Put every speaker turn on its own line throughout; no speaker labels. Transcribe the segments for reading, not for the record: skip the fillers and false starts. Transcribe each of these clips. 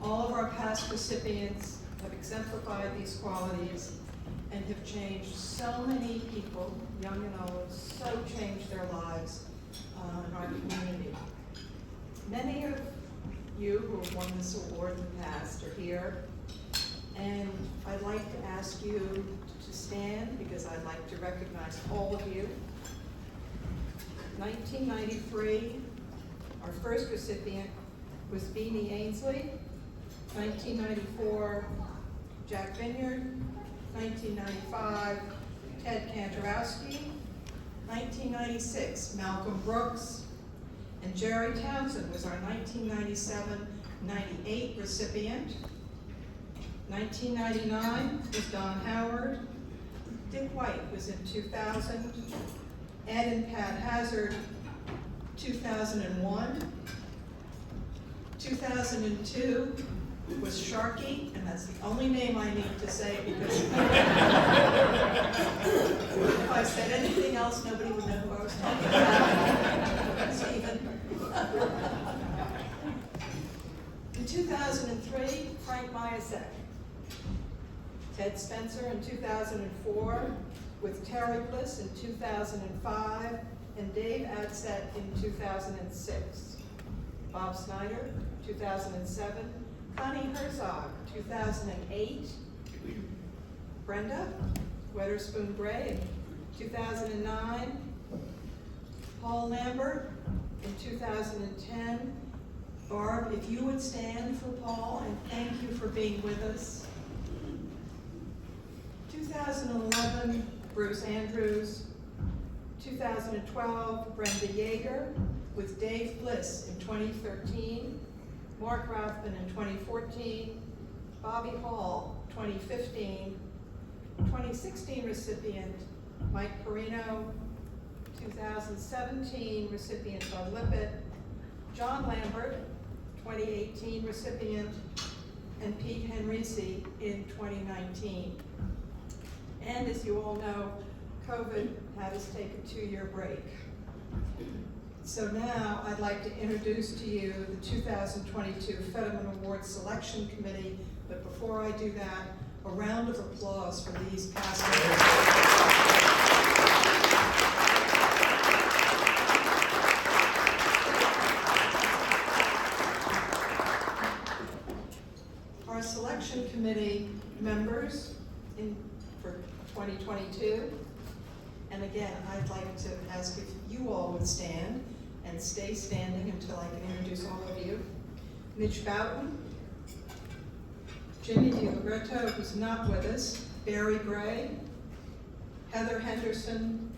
All of our past recipients have exemplified these qualities and have changed so many people, young and old, so changed their lives in our community. Many of you who have won this award in the past are here, and I'd like to ask you to stand because I'd like to recognize all of you. 1993, our first recipient was Beanie Ainsley. 1994, Jack Vineyard. 1995, Ted Kantorowski. 1996, Malcolm Brooks. And Jerry Townsend was our 1997-98 recipient. 1999 was Don Howard. Dick White was in 2000. Ed and Pat Hazard, 2001. 2002 was Sharkey, and that's the only name I need to say because if I said anything else, nobody would know who I was talking about. Stephen. In 2003, Frank Myasek. Ted Spencer in 2004, with Terry Bliss in 2005, and Dave Adset in 2006. Bob Snyder, 2007. Connie Herzog, 2008. Brenda Weatherspoon Gray in 2009. Paul Lambert in 2010. Barb, if you would stand for Paul, and thank you for being with us. 2011, Bruce Andrews. 2012, Brenda Yeager, with Dave Bliss in 2013. Mark Rathman in 2014, Bobby Hall, 2015, 2016 recipient, Mike Perino, 2017 recipient, Bud Lippett, John Lambert, 2018 recipient, and Pete Henrici in 2019. And as you all know, COVID had us take a 2-year break. So now I'd like to introduce to you the 2022 Fetterman Award Selection Committee, but before I do that, a round of applause for these past winners. Our selection committee members for 2022, and again, I'd like to ask if you all would stand and stay standing until I can introduce all of you. Mitch Boughton, Jimmy DiLibretto, who's not with us, Barry Gray, Heather Henderson,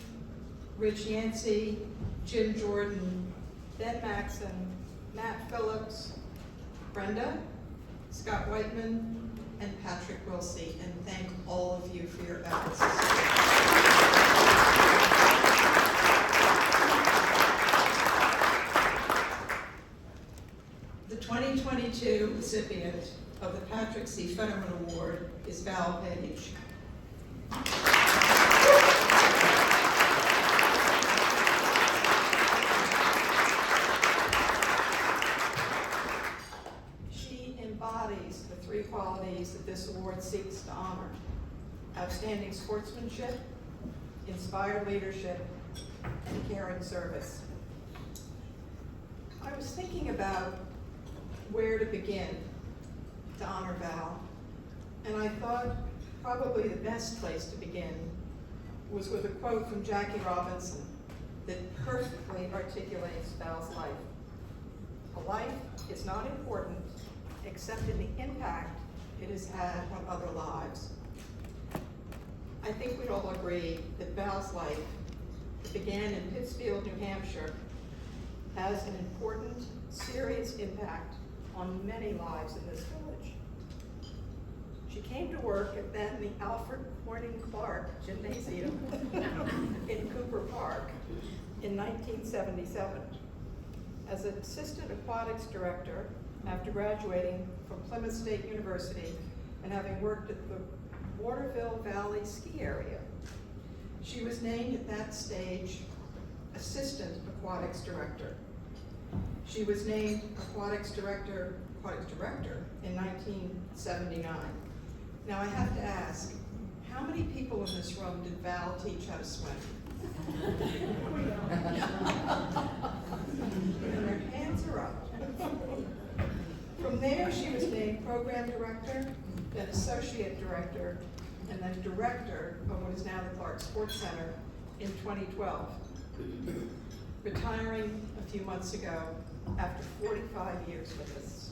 Rich Yancey, Jim Jordan, Ben Maxon, Matt Phillips, Brenda, Scott Whiteman, and Patrick Wilsey, and thank all of you for your efforts. The 2022 recipient of the Patrick C. Fetterman Award is Val Paige. She embodies the 3 qualities that this award seeks to honor: outstanding sportsmanship, inspired leadership, and caring service. I was thinking about where to begin to honor Val, and I thought probably the best place to begin was with a quote from Jackie Robinson that perfectly articulates Val's life. A life is not important except in the impact it has had on other lives. I think we'd all agree that Val's life, that began in Pittsfield, New Hampshire, has an important, serious impact on many lives in this village. She came to work at then the Alfred Corning Clark Gymnasium in Cooper Park in 1977 as an assistant aquatics director after graduating from Plymouth State University and having worked at the Waterville Valley ski area. She was named at that stage assistant aquatics director. She was named aquatics director aquatic director in 1979. Now I have to ask, how many people in this room did Val teach how to swim? And their hands are up. From there, she was named program director, then associate director, and then director of what is now the Clark Sports Center in 2012, retiring a few months ago after 45 years with us.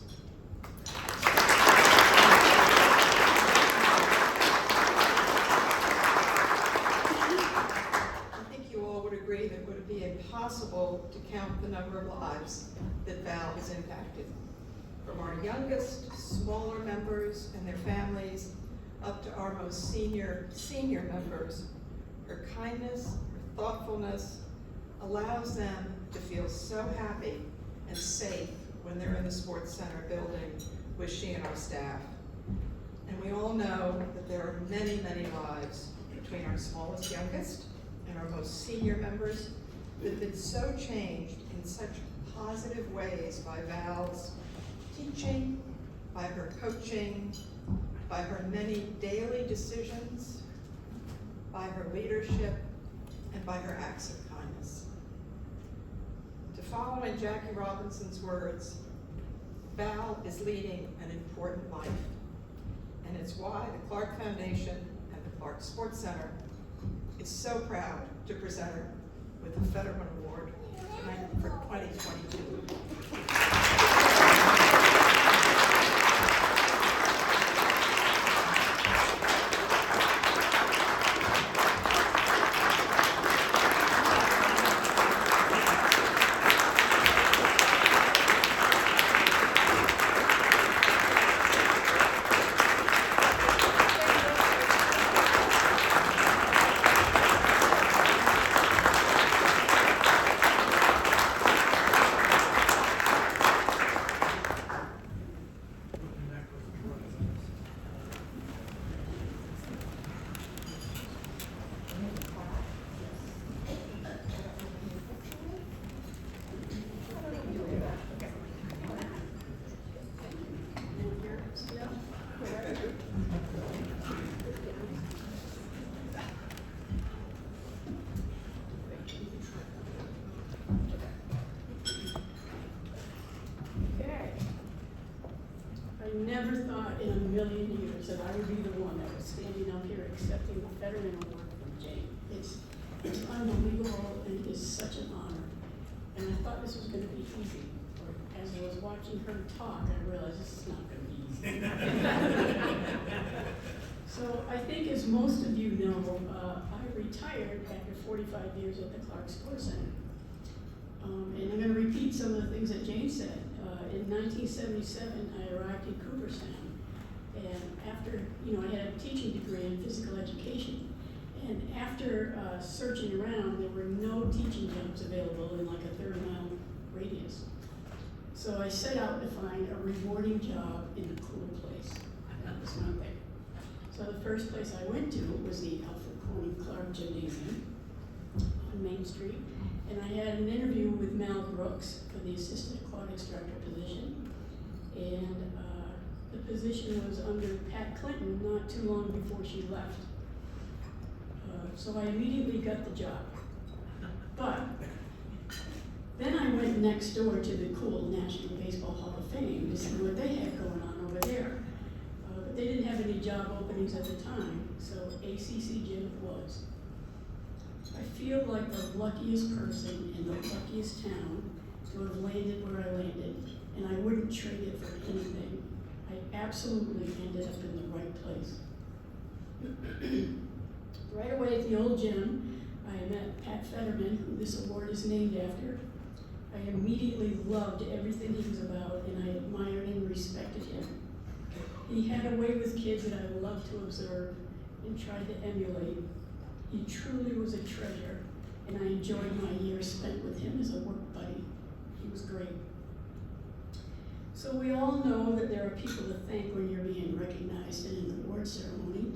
I think you all would agree that it would be impossible to count the number of lives that Val has impacted. From our youngest, smaller members and their families, up to our most senior members, her kindness, her thoughtfulness allows them to feel so happy and safe when they're in the Sports Center building with she and our staff. And we all know that there are many, many lives between our smallest, youngest, and our most senior members that have been so changed in such positive ways by Val's teaching, by her coaching, by her many daily decisions, by her leadership, and by her acts of kindness. To follow in Jackie Robinson's words, Val is leading an important life, and it's why the Clark Foundation and the Clark Sports Center is so proud to present her with the Fetterman Award for 2022.
Never thought in a million years that I would be the one that was standing up here accepting the Fetterman Award from Jane. It's unbelievable, and it is such an honor. And I thought this was going to be easy. Or as I was watching her talk, I realized this is not going to be easy. So I think, as most of you know, I retired after 45 years at the Clark Sports Center. And I'm going to repeat some of the things that Jane said. In 1977, I arrived in Cooperstown, and after, I had a teaching degree in physical education, and after searching around, there were no teaching jobs available in like a 30-mile radius. So I set out to find a rewarding job in a cool place. That was my thing. So the first place I went to was the Alfred Coney Clark Gymnasium on Main Street. And I had an interview with Mal Brooks for the assistant aquatics director position. And the position was under Pat Clinton not too long before she left. So I immediately got the job. But then I went next door to the cool National Baseball Hall of Fame to see what they had going on over there. But they didn't have any job openings at the time, so ACC Gym it was. I feel like the luckiest person in the luckiest town to have landed where I landed, and I wouldn't trade it for anything. I absolutely ended up in the right place. Right away at the old gym, I met Pat Fetterman, who this award is named after. I immediately loved everything he was about, and I admired and respected him. He had a way with kids that I loved to observe and tried to emulate. He truly was a treasure, and I enjoyed my years spent with him as a work buddy. He was great. So we all know that there are people to thank when you're being recognized in an award ceremony,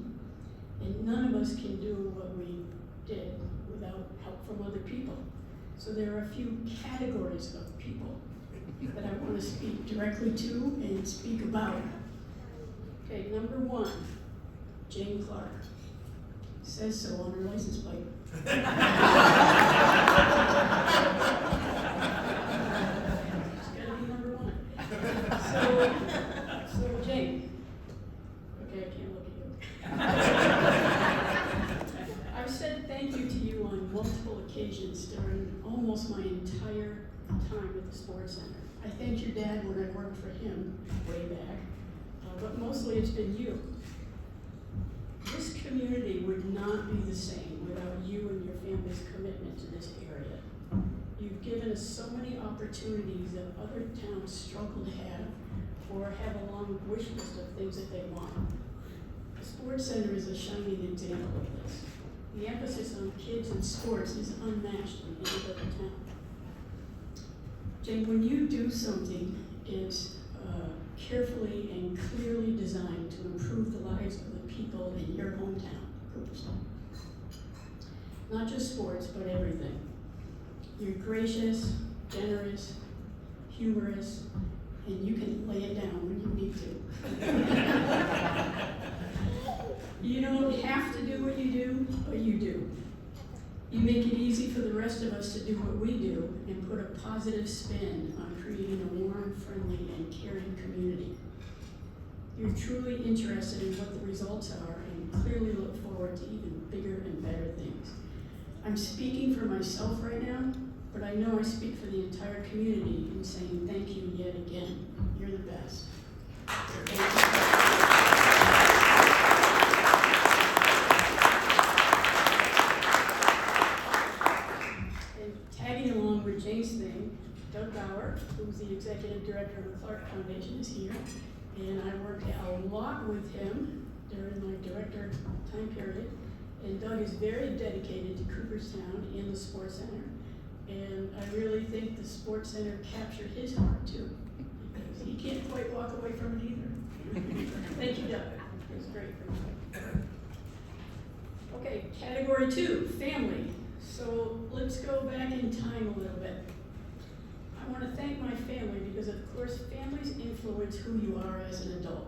and none of us can do what we did without help from other people. So there are a few categories of people that I want to speak directly to and speak about. Okay, number one, Jane Clark. Says so on her license plate. It's gotta be number one. So Jane. Okay, I can't look at you. I've said thank you to you on multiple occasions during almost my entire time at the Sports Center. I thanked your dad when I worked for him way back, but mostly it's been you. This community would not be the same without you and your family's commitment to this area. You've given us so many opportunities that other towns struggle to have or have a long wish list of things that they want. The Sports Center is a shining example of this. The emphasis on kids and sports is unmatched in any other town. Jane, when you do something, it's carefully and clearly designed to improve the lives of the people in your hometown, Cooperstown. Not just sports, but everything. You're gracious, generous, humorous, and you can lay it down when you need to. You don't have to do what you do, but you do. You make it easy for the rest of us to do what we do and put a positive spin on creating a warm, friendly, and caring community. You're truly interested in what the results are and clearly look forward to even bigger and better things. I'm speaking for myself right now, but I know I speak for the entire community in saying thank you yet again. You're the best. Thank you. Tagging along with Jane's thing, Doug Bauer, who's the executive director of the Clark Foundation, is here, and I worked a lot with him during my director time period. And Doug is very dedicated to Cooperstown and the Sports Center, and I really think the Sports Center captured his heart too, because he can't quite walk away from it either. Thank you, Doug. It was great for me. Okay, category 2, family. So let's go back in time a little bit. I want to thank my family because, of course, families influence who you are as an adult.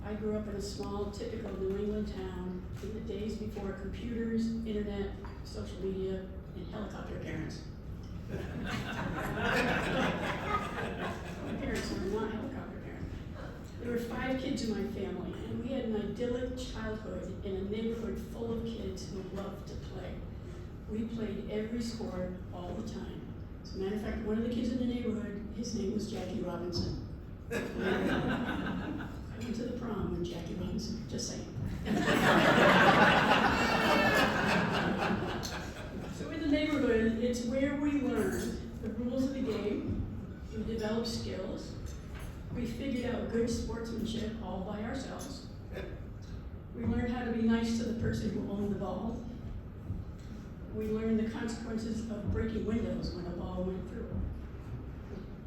I grew up in a small, typical New England town in the days before computers, internet, social media, and helicopter parents. My parents were not helicopter parents. There were 5 kids in my family, and we had an idyllic childhood in a neighborhood full of kids who loved to play. We played every sport all the time. As a matter of fact, one of the kids in the neighborhood, his name was Jackie Robinson. I went to the prom with Jackie Robinson, just saying. So in the neighborhood, it's where we learned the rules of the game, we developed skills, we figured out good sportsmanship all by ourselves. We learned how to be nice to the person who owned the ball. We learned the consequences of breaking windows when a ball went through.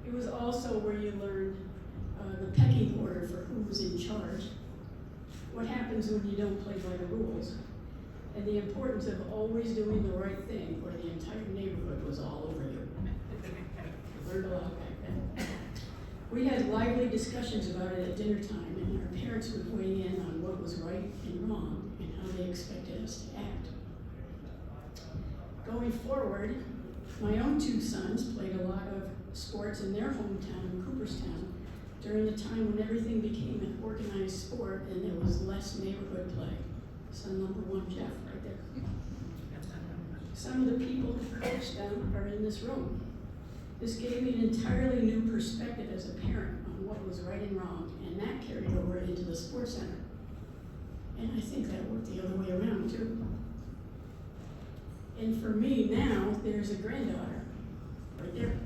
It was also where you learned the pecking order for who was in charge, what happens when you don't play by the rules, and the importance of always doing the right thing or the entire neighborhood was all over you. I learned a lot back then. We had lively discussions about it at dinner time, and our parents would weigh in on what was right and wrong and how they expected us to act. Going forward, my own 2 sons played a lot of sports in their hometown in Cooperstown during the time when everything became an organized sport and there was less neighborhood play. Son number 1, Jeff, right there. Some of the people who coached them are in this room. This gave me an entirely new perspective as a parent on what was right and wrong, and that carried over into the Sports Center. And I think that worked the other way around too. And for me now, there's a granddaughter, right there.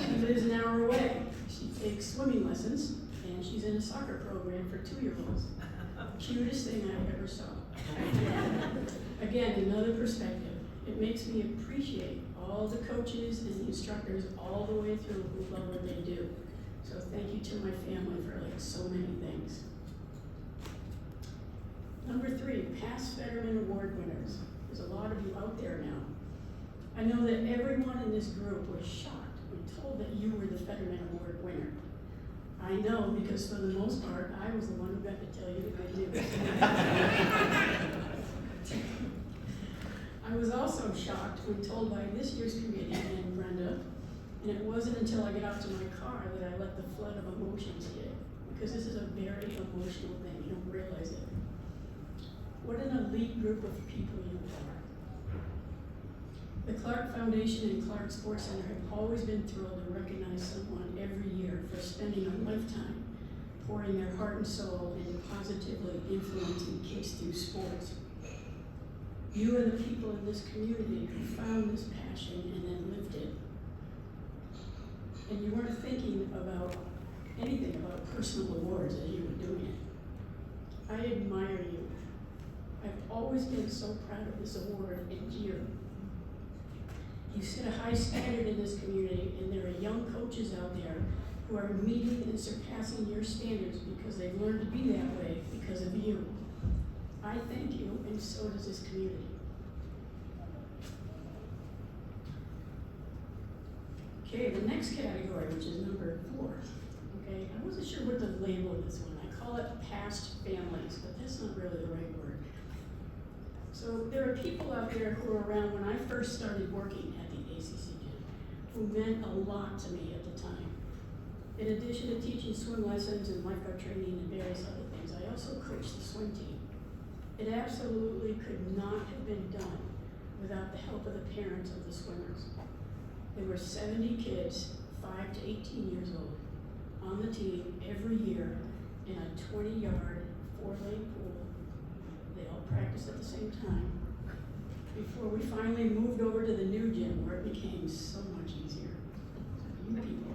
She lives an hour away. She takes swimming lessons, and she's in a soccer program for 2-year-olds. Cutest thing I ever saw. Again, another perspective. It makes me appreciate all the coaches and the instructors all the way through who love what they do. So thank you to my family for so many things. Number 3, past Fetterman Award winners. There's a lot of you out there now. I know that everyone in this group was shocked when I'm told that you were the Fetterman Award winner. I know because for the most part, I was the one who got to tell you the good news. I was also shocked when told by this year's committee and Brenda, and it wasn't until I got out to my car that I let the flood of emotions hit, because this is a very emotional thing, you don't realize it. What an elite group of people you are. The Clark Foundation and Clark Sports Center have always been thrilled to recognize someone every year for spending a lifetime pouring their heart and soul into positively influencing kids through sports. You are the people in this community who found this passion and then lived it. And you weren't thinking about anything about personal awards as you were doing it. I admire you. I've always been so proud of this award and you. You set a high standard in this community, and there are young coaches out there who are meeting and surpassing your standards because they've learned to be that way because of you. I thank you, and so does this community. Okay, the next category, which is number 4. Okay, I wasn't sure what to label this one. I call it past families, but that's not really the right word. So there are people out there who were around when I first started working at the ACC gym, who meant a lot to me at the time. In addition to teaching swim lessons and lifeguard training and various other things, I also coached the swim team. It absolutely could not have been done without the help of the parents of the swimmers. There were 70 kids, 5 to 18 years old, on the team every year in a 20-yard, 4-lane pool. They all practiced at the same time before we finally moved over to the new gym where it became so much easier. You people.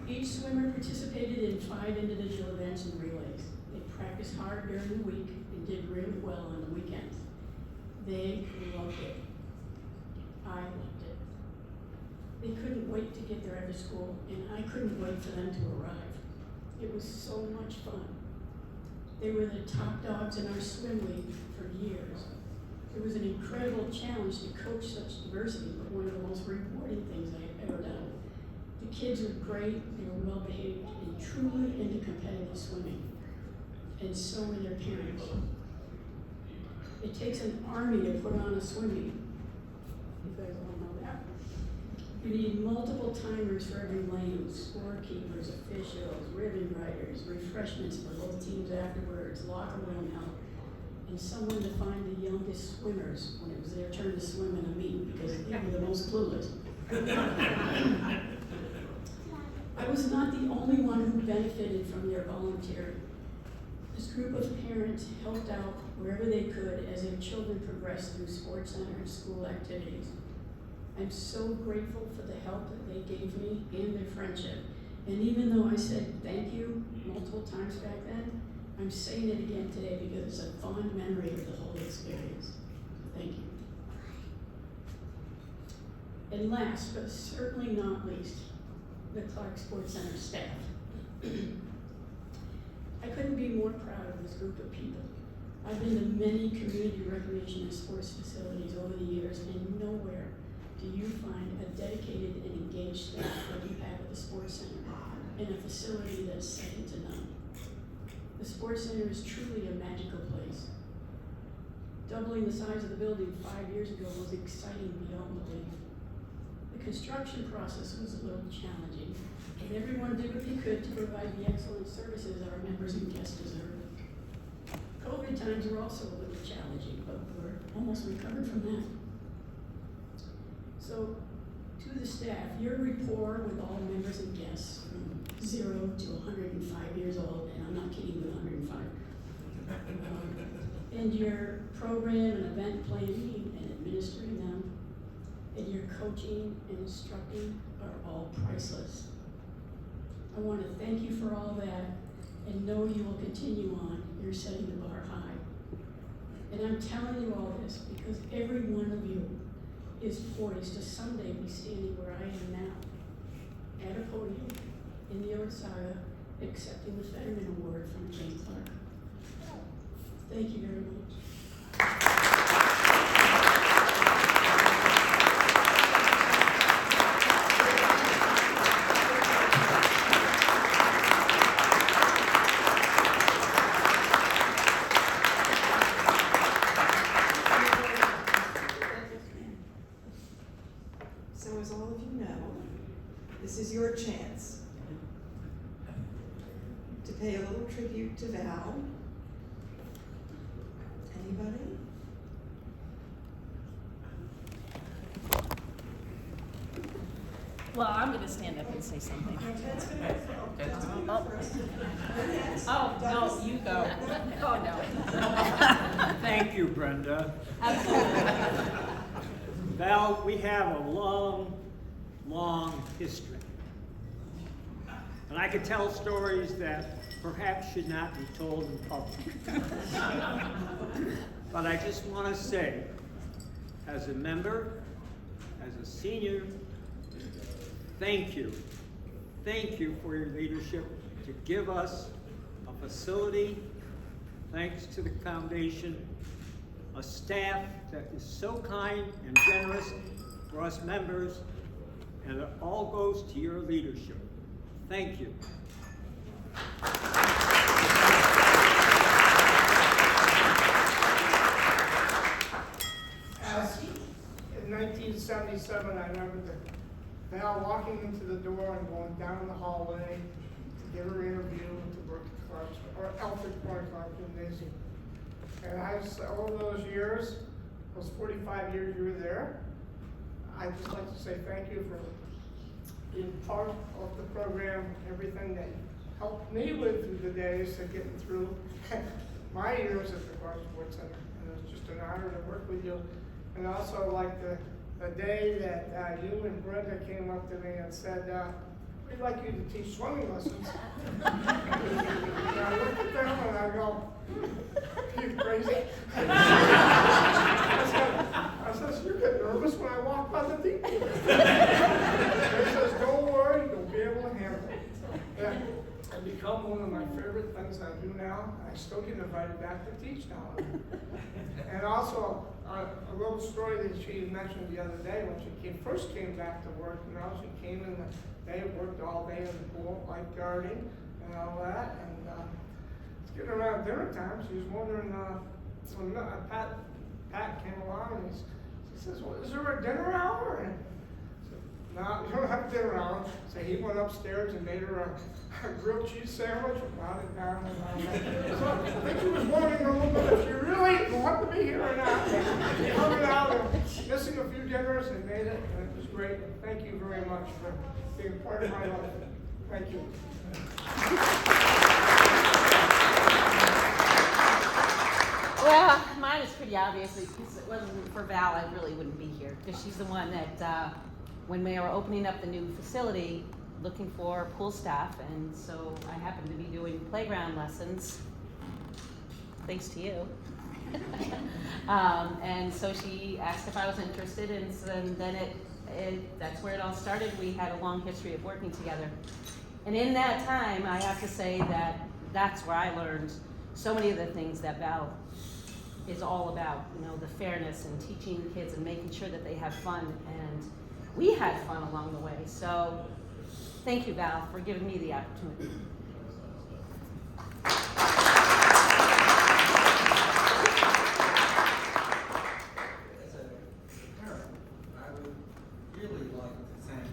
Each swimmer participated in 5 individual events and relays. They practiced hard during the week and did really well on the weekends. They loved it. I loved it. They couldn't wait to get there after school, and I couldn't wait for them to arrive. It was so much fun. They were the top dogs in our swim league for years. It was an incredible challenge to coach such diversity, but one of the most rewarding things I have ever done. The kids were great, they were well behaved, and truly into competitive swimming. And so were their parents. It takes an army to put on a swim meet. You guys all know that. You need multiple timers for every lane, scorekeepers, officials, ribbon riders, refreshments for both teams afterwards, locker room help, and someone to find the youngest swimmers when it was their turn to swim in a meet because they were the most clueless. I was not the only one who benefited from their volunteering. This group of parents helped out wherever they could as their children progressed through sports center and school activities. I'm so grateful for the help that they gave me and their friendship. And even though I said thank you multiple times back then, I'm saying it again today because it's a fond memory of the whole experience. Thank you. And last, but certainly not least, the Clark Sports Center staff. I couldn't be more proud of this group of people. I've been to many community recreation and sports facilities over the years, and nowhere do you find a dedicated and engaged staff like you have at the Sports Center, in a facility that's second to none. The Sports Center is truly a magical place. Doubling the size of the building 5 years ago was exciting beyond belief. The construction process was a little challenging, and everyone did what they could to provide the excellent services our members and guests deserve. COVID times were also a little challenging, but we're almost recovered from that. So, to the staff, your rapport with all members and guests from 0 to 105 years old, and I'm not kidding with 105, and your program and event planning and administering them, and your coaching and instructing are all priceless. I want to thank you for all that and know you will continue on. You're setting the bar high. And I'm telling you all this because every one of you is poised to someday be standing where I am now, at a podium in the Otesaga, accepting the Fetterman Award from Jane Clark. Thank you very much.
pay a little tribute to Val. Anybody?
Well, I'm gonna stand up and say something.
Ted's gonna go first.
Oh, no, you go. Oh, no.
Thank you, Brenda. Val, we have a long, long history. And I could tell stories that perhaps should not be told in public. But I just want to say, as a member, as a senior, thank you. Thank you for your leadership to give us a facility, thanks to the foundation, a staff that is so kind and generous for us members, and it all goes to your leadership. Thank you.
In 1977, I remember Val walking into the door and going down the hallway to give her interview to work at Clubs, or Elfrid Point Club Gymnasium. And I just, all those years, those 45 years you were there, I'd just like to say thank you for being part of the program, everything that helped me with through the days of getting through my years at the Clark Sports Center. And it was just an honor to work with you. And also like the day that you and Brenda came up to me and said, we'd like you to teach swimming lessons. And I looked at them and I go, are you crazy? I said, you get nervous when I walk by the deep end. They says, don't worry, you'll be able to handle it. Yeah. It's become one of my favorite things I do now. I still get invited back to teach now. And also, a little story that she mentioned the other day when she first came back to work. You know, she came in they worked all day in the pool, lifeguarding and all that. And it's getting around dinner time. She was wondering when Pat came along and she says, well, is there a dinner hour? And I said, no, you don't have a dinner hour. So he went upstairs and made her a grilled cheese sandwich and brought it down and all that. So I think she was wondering a little bit if you really want to be here or not. She hung it out and missing a few dinners and made it, and it was great. Thank you very much for being part of my life. Thank you.
Well, mine is pretty obvious, because it wasn't for Val, I really wouldn't be here, because she's the one that, when they were opening up the new facility, looking for pool staff, and so I happened to be doing playground lessons, thanks to you. And so she asked if I was interested, and then that's where it all started. We had a long history of working together. And in that time, I have to say that that's where I learned so many of the things that Val is all about, you know, the fairness and teaching the kids and making sure that they have fun. And we had fun along the way. So thank you, Val, for giving me the opportunity.
As a parent, I would really like to thank the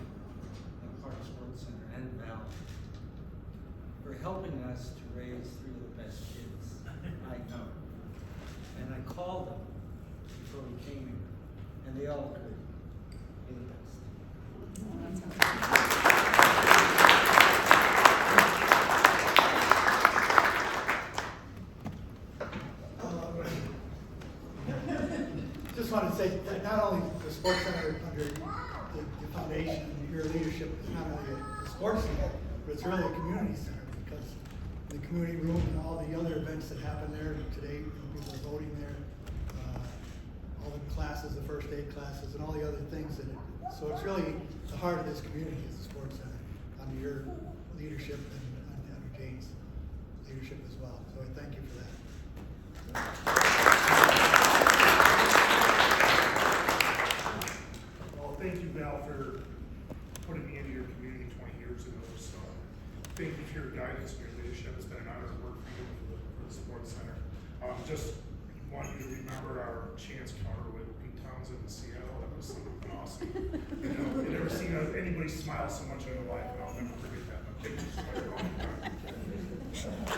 Clark Sports Center and Val for helping us to raise three of the best kids I know. And I called them before we came here, and they all agreed. You're the best.
Just wanted to say that not only the Sports Center under the foundation and your leadership is not only a sports center, but it's really a community center, because the community room and all the other events that happen there today, people are voting there, all the classes, the first aid classes, and all the other things in it. So it's really the heart of this community is the Sports Center under your leadership and under Jane's leadership as well. So I thank you for that.
Well, thank you, Val, for putting me into your community 20 years ago. So thank you for your guidance and your leadership. It's been an honor to work for you for the Sports Center. Just want you to remember our chance counter with Pete Townsend in Seattle. That was something awesome. You know, I've never seen anybody smile so much in their life, and I'll never forget that. Thank you so much for all you've done.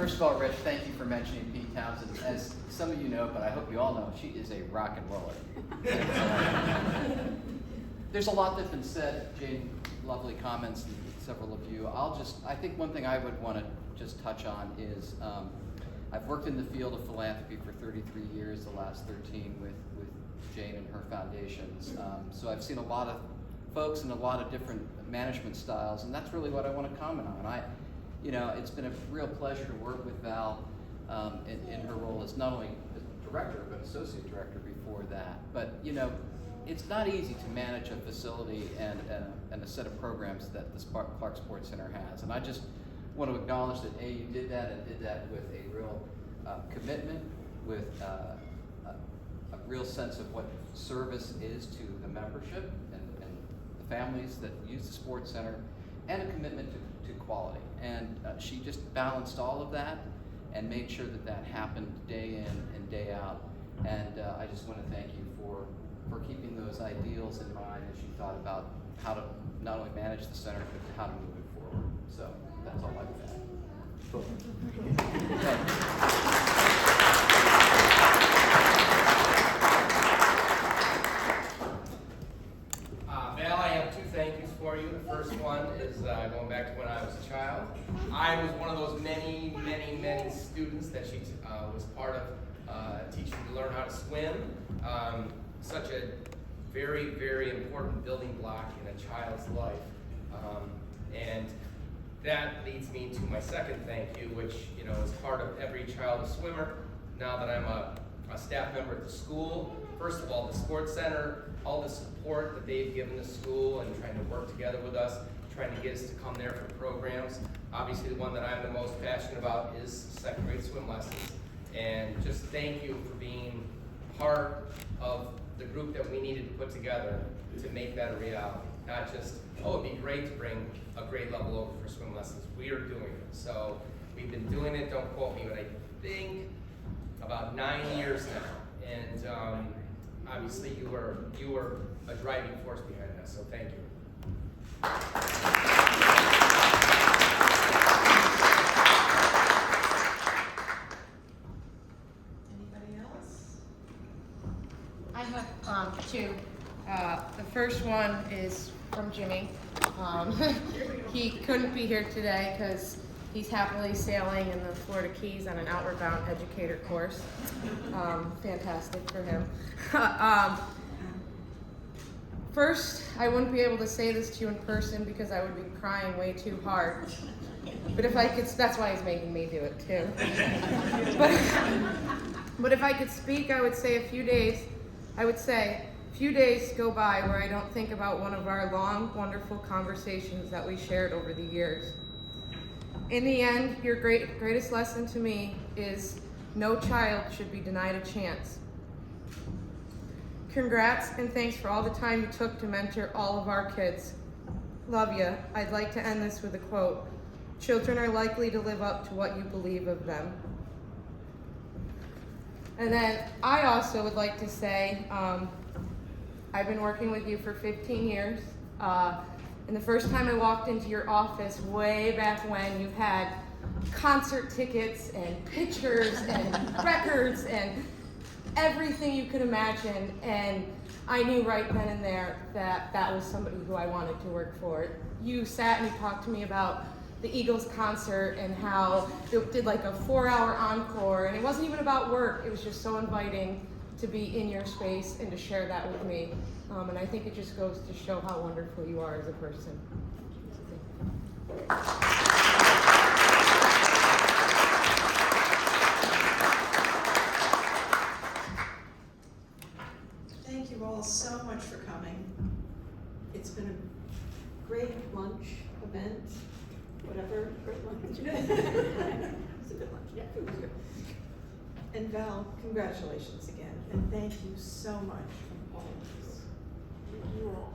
First of all, Rich, thank you for mentioning Pete Townsend. As some of you know, but I hope you all know, she is a rock and roller. There's a lot that's been said, Jane, lovely comments, and several of you. I think one thing I would want to just touch on is, I've worked in the field of philanthropy for 33 years, the last 13 with Jane and her foundations. So I've seen a lot of folks and a lot of different management styles, and that's really what I want to comment on. It's been a real pleasure to work with Val in her role as not only director, but associate director before that. But, it's not easy to manage a facility and a set of programs that the Clark Sports Center has. And I just want to acknowledge that, you did that and did that with a real commitment, with a real sense of what service is to the membership and the families that use the Sports Center, and a commitment to quality. And she just balanced all of that and made sure that happened day in and day out. And I just want to thank you for keeping those ideals in mind as you thought about how to not only manage the center, but how to move it forward. So that's all I would add. Cool.
Val, I have two thank yous for you. The first one is going back to when I was a child. I was one of those many students that she was part of teaching to learn how to swim. Such a very important building block in a child's life. And that leads me to my second thank you, which is part of every child a swimmer. Now that I'm a staff member at the school, first of all, the Sports Center, all the support that they've given the school and trying to work together with us, trying to get us to come there for programs. Obviously, the one that I'm the most passionate about is second grade swim lessons. And just thank you for being part of the group that we needed to put together to make that a reality. Not just, it'd be great to bring a grade level over for swim lessons. We are doing it. So we've been doing it, don't quote me, but I think about 9 years now. And obviously you were a driving force behind that, so thank you.
Anybody else?
I have two. The first one is from Jimmy. He couldn't be here today because he's happily sailing in the Florida Keys on an outward bound educator course. Fantastic for him. First, I wouldn't be able to say this to you in person because I would be crying way too hard. But if I could, that's why he's making me do it too. But if I could speak, I would say a few days go by where I don't think about one of our long, wonderful conversations that we shared over the years. In the end, your greatest lesson to me is no child should be denied a chance. Congrats and thanks for all the time you took to mentor all of our kids. Love ya. I'd like to end this with a quote. Children are likely to live up to what you believe of them. And then I also would like to say, I've been working with you for 15 years. And the first time I walked into your office, way back when, you had concert tickets and pictures and records and everything you could imagine. And I knew right then and there that that was somebody who I wanted to work for. You sat and you talked to me about the Eagles concert and how they did like a 4-hour encore, and it wasn't even about work. It was just so inviting to be in your space and to share that with me. And I think it just goes to show how wonderful you are as a person.
Thank you all so much for coming. It's been a great lunch event, whatever, great lunch. It was a good lunch, yeah, it was good. And Val, congratulations again, and thank you so much from all of us. You all.